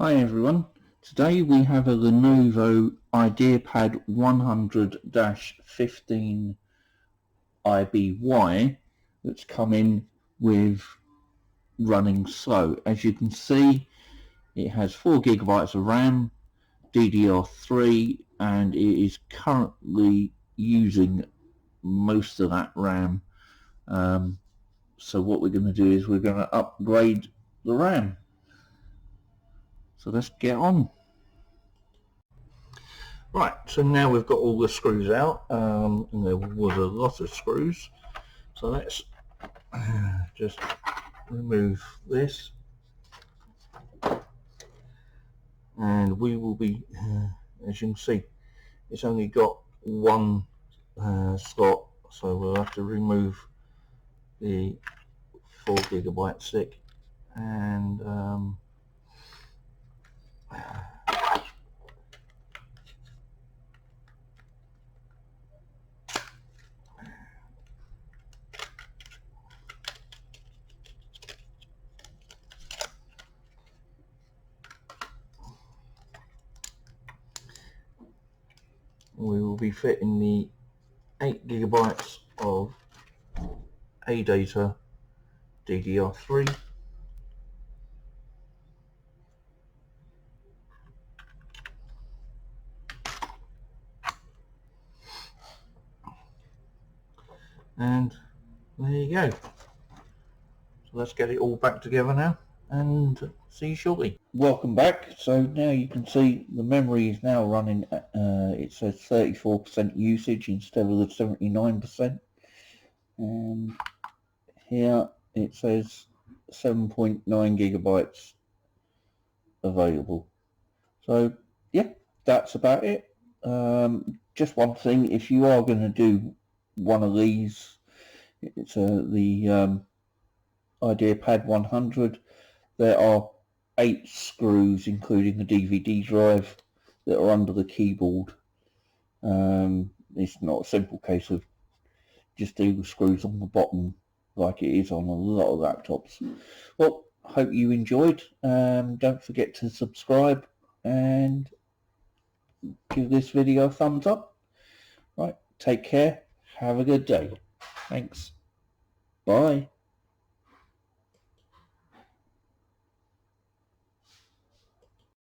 Hi everyone, today we have a Lenovo IdeaPad 100-15 IBY that's come in with running slow. As you can see, it has 4 gigabytes of RAM, DDR3, and it is currently using most of that RAM. So what we're going to do is we're going to upgrade the RAM. So let's get on. Right, so now we've got all the screws out, and there was a lot of screws, so let's just remove this, and we will be, as you can see, it's only got one slot, so we'll have to remove the 4 gigabyte stick, and we will be fitting the 8 gigabytes of ADATA DDR3, and there you go. So let's get it all back together now and see you shortly. Welcome back. So now you can see the memory is now running at, it says 34% usage instead of the 79%, and here it says 7.9 gigabytes available. So yeah, that's about it. Just one thing, if you are going to do one of these, it's the IdeaPad 100, there are 8 screws including the DVD drive that are under the keyboard. It's not a simple case of just do the screws on the bottom like it is on a lot of laptops. Well, hope you enjoyed. Don't forget to subscribe and give this video a thumbs up. Right, take care, have a good day. Thanks, bye.